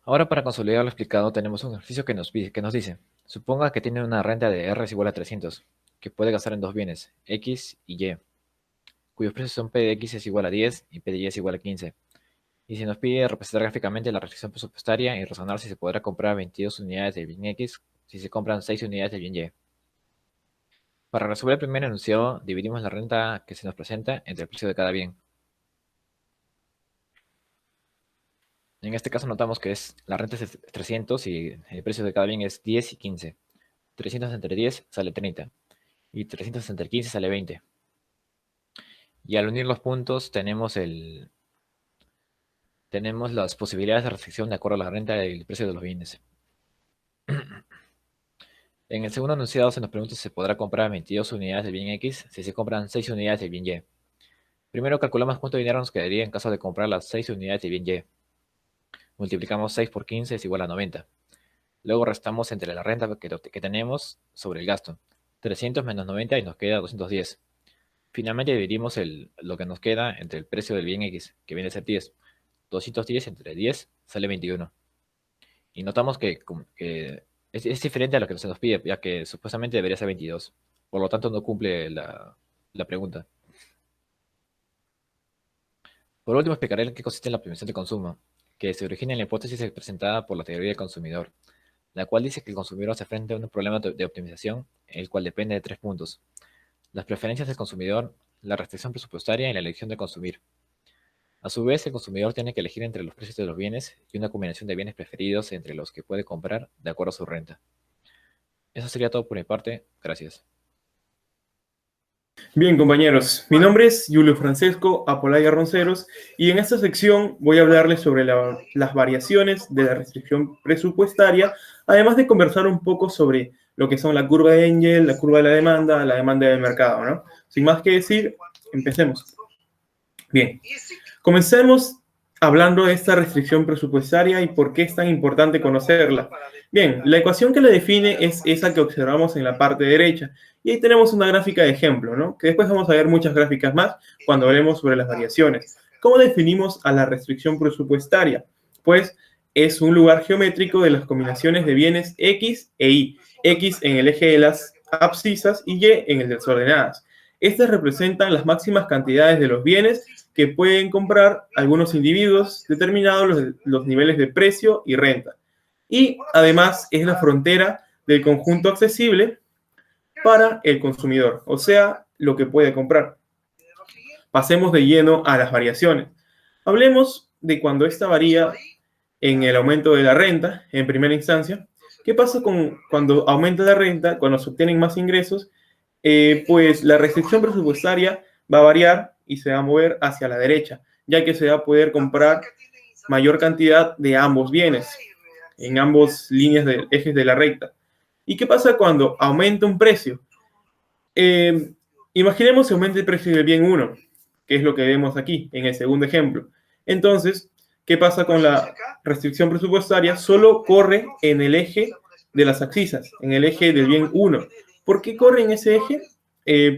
Ahora, para consolidar lo explicado, tenemos un ejercicio que nos dice: suponga que tiene una renta de R es igual a 300, que puede gastar en dos bienes, X y Y, cuyos precios son P de X es igual a 10 y P de Y es igual a 15. Y se nos pide representar gráficamente la restricción presupuestaria y razonar si se podrá comprar 22 unidades del bien X si se compran 6 unidades del bien Y. Para resolver el primer enunciado, dividimos la renta que se nos presenta entre el precio de cada bien. En este caso notamos que la renta es 300 y el precio de cada bien es 10 y 15. 300 entre 10 sale 30 y 300 entre 15 sale 20. Y al unir los puntos tenemos las posibilidades de restricción de acuerdo a la renta y el precio de los bienes. En el segundo enunciado se nos pregunta si se podrá comprar 22 unidades del bien X si se compran 6 unidades del bien Y. Primero calculamos cuánto dinero nos quedaría en caso de comprar las 6 unidades del bien Y. Multiplicamos 6 por 15 es igual a 90. Luego restamos entre la renta que tenemos sobre el gasto. 300 menos 90 y nos queda 210. Finalmente dividimos lo que nos queda entre el precio del bien X, que viene a ser 10. 210 entre 10 sale 21. Y notamos que es diferente a lo que se nos pide, ya que supuestamente debería ser 22. Por lo tanto, no cumple la pregunta. Por último, explicaré en qué consiste la optimización de consumo, que se origina en la hipótesis presentada por la teoría del consumidor, la cual dice que el consumidor se enfrenta a un problema de optimización, el cual depende de 3 puntos: las preferencias del consumidor, la restricción presupuestaria y la elección de consumir. A su vez, el consumidor tiene que elegir entre los precios de los bienes y una combinación de bienes preferidos entre los que puede comprar de acuerdo a su renta. Eso sería todo por mi parte. Gracias. Bien, compañeros, mi nombre es Julio Francesco Apolaya Ronceros y en esta sección voy a hablarles sobre las variaciones de la restricción presupuestaria, además de conversar un poco sobre lo que son la curva de Engel, la curva de la demanda del mercado, ¿no? Sin más que decir, empecemos. Bien, comencemos hablando de esta restricción presupuestaria y por qué es tan importante conocerla. Bien, la ecuación que la define es esa que observamos en la parte derecha. Y ahí tenemos una gráfica de ejemplo, ¿no? Que después vamos a ver muchas gráficas más cuando hablemos sobre las variaciones. ¿Cómo definimos a la restricción presupuestaria? Pues es un lugar geométrico de las combinaciones de bienes X e Y. X en el eje de las abscisas y Y en el de las ordenadas. Estas representan las máximas cantidades de los bienes que pueden comprar algunos individuos determinados los niveles de precio y renta. Y además es la frontera del conjunto accesible para el consumidor, o sea, lo que puede comprar. Pasemos de lleno a las variaciones. Hablemos de cuando esta varía en el aumento de la renta, en primera instancia. ¿Qué pasa cuando aumenta la renta, cuando se obtienen más ingresos? Pues la restricción presupuestaria va a variar y se va a mover hacia la derecha, ya que se va a poder comprar mayor cantidad de ambos bienes, en ambos líneas de ejes de la recta. ¿Y qué pasa cuando aumenta un precio? Imaginemos que aumenta el precio del bien 1, que es lo que vemos aquí, en el segundo ejemplo. Entonces, ¿qué pasa con la restricción presupuestaria? Solo corre en el eje de las abscisas, en el eje del bien 1. ¿Por qué corre en ese eje?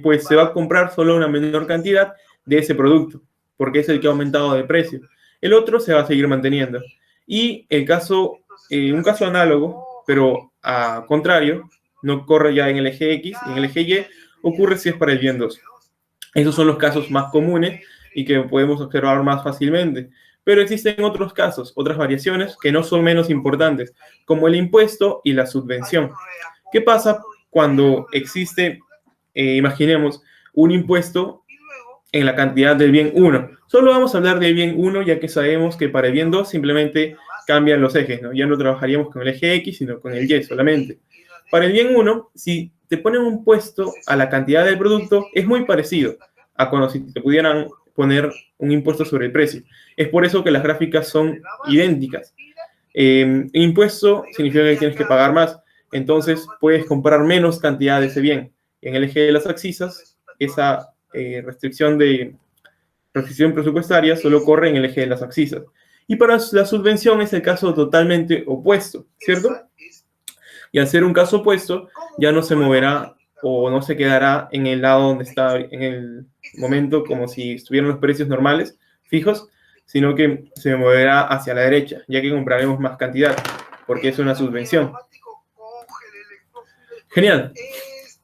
Pues se va a comprar solo una menor cantidad de ese producto, porque es el que ha aumentado de precio. El otro se va a seguir manteniendo. Y un caso análogo, pero a contrario, no corre ya en el eje X, en el eje Y, ocurre si es para el bien 2. Esos son los casos más comunes y que podemos observar más fácilmente. Pero existen otros casos, otras variaciones que no son menos importantes, como el impuesto y la subvención. ¿Qué pasa cuando existe, imaginemos, un impuesto en la cantidad del bien 1? Solo vamos a hablar del bien 1, ya que sabemos que para el bien 2 simplemente cambian los ejes, ¿no? Ya no trabajaríamos con el eje X, sino con el Y solamente. Para el bien 1, si te ponen un impuesto a la cantidad del producto, es muy parecido a cuando si te pudieran poner un impuesto sobre el precio. Es por eso que las gráficas son idénticas. Impuesto significa que tienes que pagar más, entonces puedes comprar menos cantidad de ese bien. En el eje de las abscisas, esa restricción presupuestaria solo corre en el eje de las abscisas. Y para la subvención es el caso totalmente opuesto, ¿cierto? Y al ser un caso opuesto, ya no se moverá o no se quedará en el lado donde está en el momento como si estuvieran los precios normales, fijos, sino que se moverá hacia la derecha, ya que compraremos más cantidad, porque es una subvención. Genial.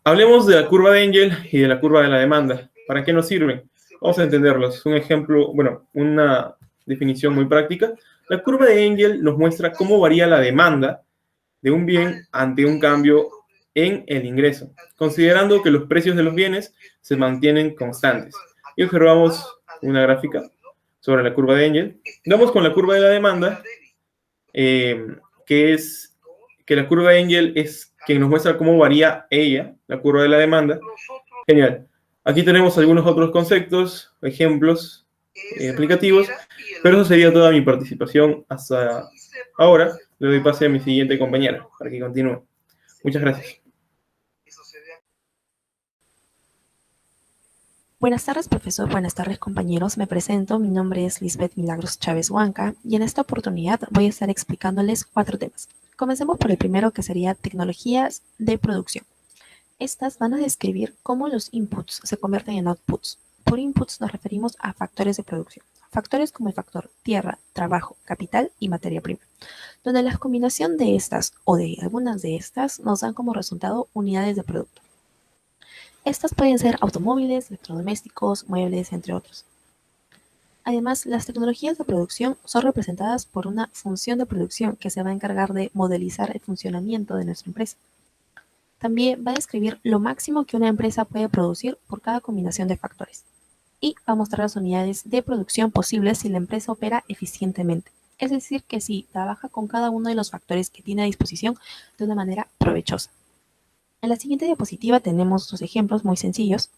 Hablemos de la curva de Engel y de la curva de la demanda. ¿Para qué nos sirven? Vamos a entenderlos. Un ejemplo, una definición muy práctica. La curva de Engel nos muestra cómo varía la demanda de un bien ante un cambio en el ingreso, considerando que los precios de los bienes se mantienen constantes. Y observamos una gráfica sobre la curva de Engel. Vamos con la curva de la demanda, que la curva de Engel es que nos muestra cómo varía ella, la curva de la demanda. Genial. Aquí tenemos algunos otros conceptos, ejemplos aplicativos, pero eso sería toda mi participación hasta ahora. Le doy pase a mi siguiente compañera para que continúe. Muchas gracias. Buenas tardes, profesor. Buenas tardes, compañeros. Me presento. Mi nombre es Lisbeth Milagros Chávez Huanca y en esta oportunidad voy a estar explicándoles 4 temas. Comencemos por el primero, que sería tecnologías de producción. Estas van a describir cómo los inputs se convierten en outputs. Por inputs nos referimos a factores de producción. Factores como el factor tierra, trabajo, capital y materia prima, donde la combinación de estas o de algunas de estas nos dan como resultado unidades de producto. Estas pueden ser automóviles, electrodomésticos, muebles, entre otros. Además, las tecnologías de producción son representadas por una función de producción que se va a encargar de modelizar el funcionamiento de nuestra empresa. También va a describir lo máximo que una empresa puede producir por cada combinación de factores. Y va a mostrar las unidades de producción posibles si la empresa opera eficientemente. Es decir, que si trabaja con cada uno de los factores que tiene a disposición de una manera provechosa. En la siguiente diapositiva tenemos dos ejemplos muy sencillos.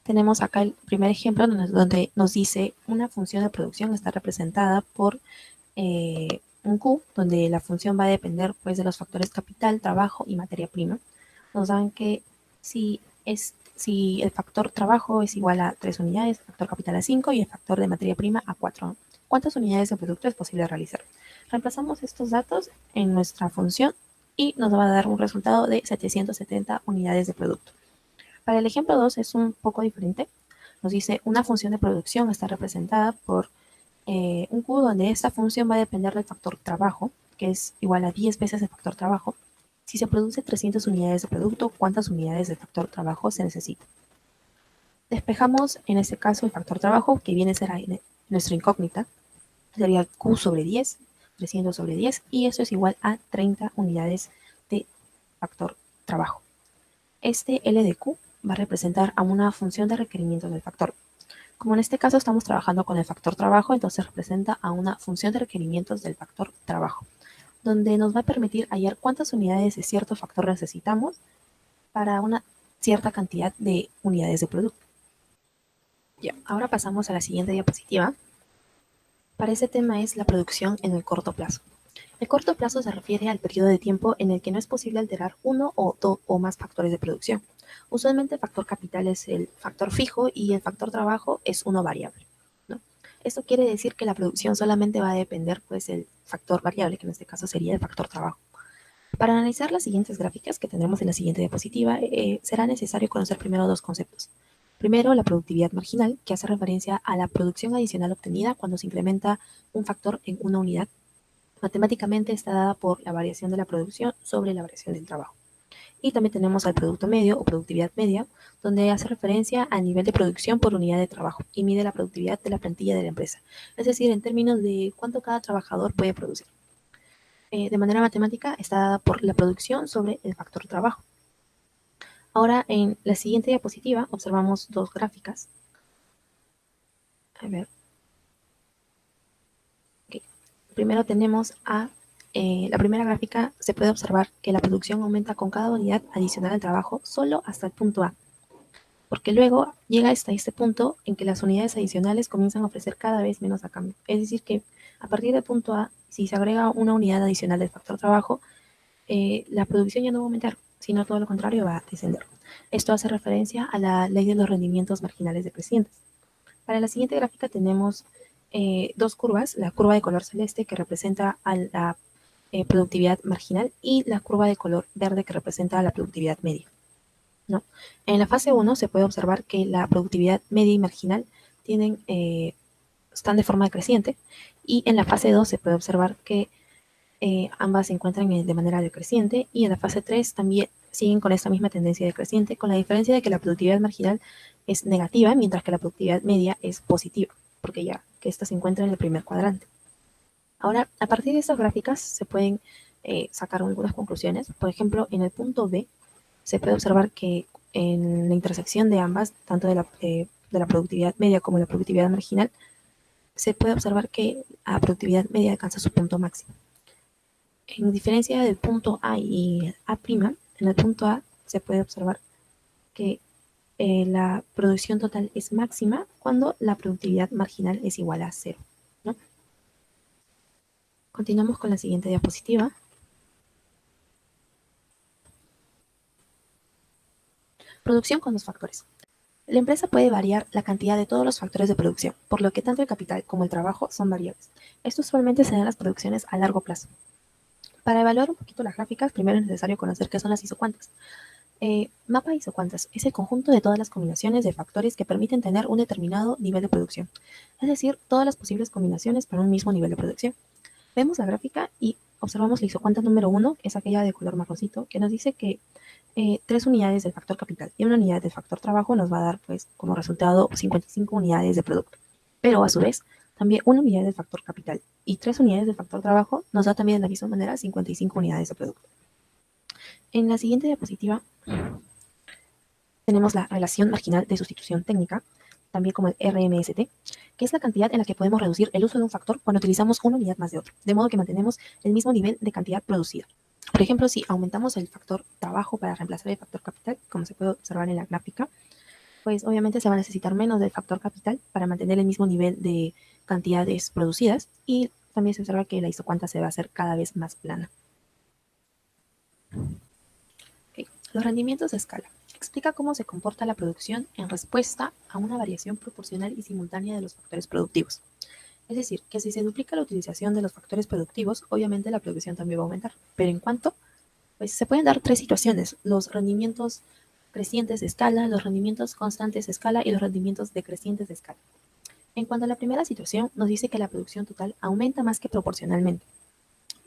Tenemos acá el primer ejemplo donde nos dice una función de producción está representada por un Q, donde la función va a depender pues, de los factores capital, trabajo y materia prima. Nos dan que si el factor trabajo es igual a 3 unidades, el factor capital a 5 y el factor de materia prima a 4. ¿Cuántas unidades de producto es posible realizar? Reemplazamos estos datos en nuestra función y nos va a dar un resultado de 770 unidades de producto. Para el ejemplo 2 es un poco diferente. Nos dice una función de producción está representada por un Q donde esta función va a depender del factor trabajo, que es igual a 10 veces el factor trabajo. Si se produce 300 unidades de producto, ¿cuántas unidades de factor trabajo se necesitan? Despejamos en este caso el factor trabajo, que viene a ser nuestra incógnita. Sería Q sobre 10, 300 sobre 10, y eso es igual a 30 unidades de factor trabajo. Este L de Q va a representar a una función de requerimientos del factor. Como en este caso estamos trabajando con el factor trabajo, entonces representa a una función de requerimientos del factor trabajo, donde nos va a permitir hallar cuántas unidades de cierto factor necesitamos para una cierta cantidad de unidades de producto. Ya, ahora pasamos a la siguiente diapositiva. Para este tema es la producción en el corto plazo. El corto plazo se refiere al periodo de tiempo en el que no es posible alterar uno o dos o más factores de producción. Usualmente el factor capital es el factor fijo y el factor trabajo es uno variable, ¿no? Esto quiere decir que la producción solamente va a depender pues, del factor variable, que en este caso sería el factor trabajo. Para analizar las siguientes gráficas que tendremos en la siguiente diapositiva, será necesario conocer primero dos conceptos. Primero, la productividad marginal, que hace referencia a la producción adicional obtenida cuando se incrementa un factor en una unidad. Matemáticamente está dada por la variación de la producción sobre la variación del trabajo. Y también tenemos al producto medio o productividad media, donde hace referencia al nivel de producción por unidad de trabajo y mide la productividad de la plantilla de la empresa, es decir, en términos de cuánto cada trabajador puede producir. De manera matemática está dada por la producción sobre el factor trabajo. Ahora en la siguiente diapositiva observamos dos gráficas. A ver. Okay. Primero tenemos a la primera gráfica. Se puede observar que la producción aumenta con cada unidad adicional al trabajo solo hasta el punto A, porque luego llega hasta este punto en que las unidades adicionales comienzan a ofrecer cada vez menos a cambio. Es decir que a partir del punto A, si se agrega una unidad adicional del factor trabajo, la producción ya no va a aumentar, sino todo lo contrario, va a descender. Esto hace referencia a la ley de los rendimientos marginales decrecientes. Para la siguiente gráfica tenemos dos curvas, la curva de color celeste que representa a la productividad marginal y la curva de color verde que representa a la productividad media, ¿no? En la fase 1 se puede observar que la productividad media y marginal están de forma decreciente, y en la fase 2 se puede observar que ambas se encuentran de manera decreciente, y en la fase 3 también siguen con esta misma tendencia decreciente, con la diferencia de que la productividad marginal es negativa, mientras que la productividad media es positiva, porque ya que esta se encuentra en el primer cuadrante. Ahora, a partir de estas gráficas se pueden sacar algunas conclusiones. Por ejemplo, en el punto B se puede observar que en la intersección de ambas, tanto de la productividad media como de la productividad marginal, se puede observar que la productividad media alcanza su punto máximo. En diferencia del punto A y A', en el punto A se puede observar que la producción total es máxima cuando la productividad marginal es igual a 0, ¿no? Continuamos con la siguiente diapositiva. Producción con los factores. La empresa puede variar la cantidad de todos los factores de producción, por lo que tanto el capital como el trabajo son variables. Esto usualmente se da en las producciones a largo plazo. Para evaluar un poquito las gráficas, primero es necesario conocer qué son las isocuantas. Mapa isocuantas es el conjunto de todas las combinaciones de factores que permiten tener un determinado nivel de producción, es decir, todas las posibles combinaciones para un mismo nivel de producción. Vemos la gráfica y observamos la isocuanta número 1, que es aquella de color marroncito, que nos dice que 3 unidades del factor capital y 1 unidad del factor trabajo nos va a dar, pues, como resultado 55 unidades de producto. Pero a su vez, también 1 unidad del factor capital y 3 unidades del factor trabajo nos da también de la misma manera 55 unidades de producto. En la siguiente diapositiva tenemos la relación marginal de sustitución técnica, también como el RMST, que es la cantidad en la que podemos reducir el uso de un factor cuando utilizamos una unidad más de otro, de modo que mantenemos el mismo nivel de cantidad producida. Por ejemplo, si aumentamos el factor trabajo para reemplazar el factor capital, como se puede observar en la gráfica, pues obviamente se va a necesitar menos del factor capital para mantener el mismo nivel de cantidades producidas, y también se observa que la isocuanta se va a hacer cada vez más plana. Okay. Los rendimientos de escala. Explica cómo se comporta la producción en respuesta a una variación proporcional y simultánea de los factores productivos. Es decir, que si se duplica la utilización de los factores productivos, obviamente la producción también va a aumentar. Pero en cuanto, pues se pueden dar 3 situaciones: los rendimientos crecientes de escala, los rendimientos constantes de escala y los rendimientos decrecientes de escala. En cuanto a la primera situación, nos dice que la producción total aumenta más que proporcionalmente.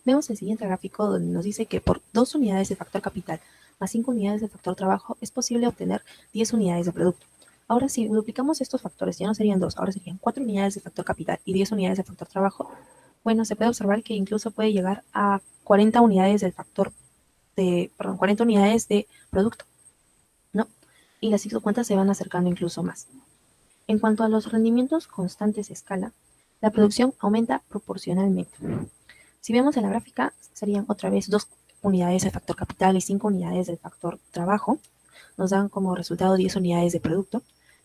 Vemos el siguiente gráfico donde nos dice que por 2 unidades de factor capital más 5 unidades de factor trabajo es posible obtener 10 unidades de producto. Ahora, si duplicamos estos factores, ya no serían 2, ahora serían 4 unidades de factor capital y 10 unidades de factor trabajo. Bueno, se puede observar que incluso puede llegar a 40 unidades del factor 40 unidades de producto, ¿no? Y las isocuantas se van acercando incluso más. En cuanto a los rendimientos constantes de escala, la producción aumenta proporcionalmente. Si vemos en la gráfica, serían otra vez 2 unidades del factor capital y 5 unidades del factor trabajo. Nos dan como resultado 10 unidades de producto.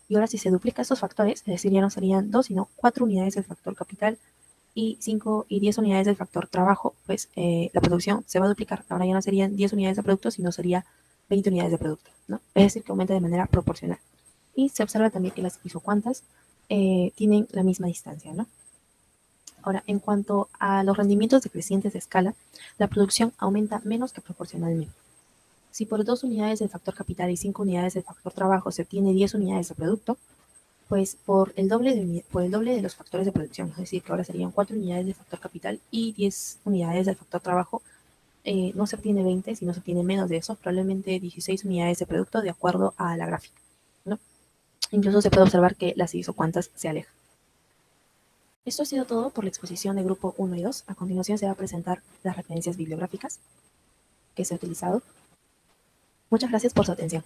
Y ahora si se duplica estos factores, es decir, ya no serían 2, sino 4 unidades del factor capital y 5 y 10 unidades del factor trabajo, pues la producción se va a duplicar. Ahora ya no serían 10 unidades de producto, sino sería 20 unidades de producto, ¿no? Es decir, que aumenta de manera proporcional. Y se observa también que las isocuantas tienen la misma distancia, ¿no? Ahora, en cuanto a los rendimientos decrecientes de escala, la producción aumenta menos que proporcionalmente. Si por 2 unidades del factor capital y 5 unidades del factor trabajo se obtiene 10 unidades de producto, pues por el doble de los factores de producción, es decir, que ahora serían 4 unidades de factor capital y 10 unidades del factor trabajo, no se obtiene 20, sino se obtiene menos de eso, probablemente 16 unidades de producto de acuerdo a la gráfica, ¿no? Incluso se puede observar que las isocuantas se alejan. Esto ha sido todo por la exposición de grupo 1 y 2. A continuación se va a presentar las referencias bibliográficas que se han utilizado. Muchas gracias por su atención.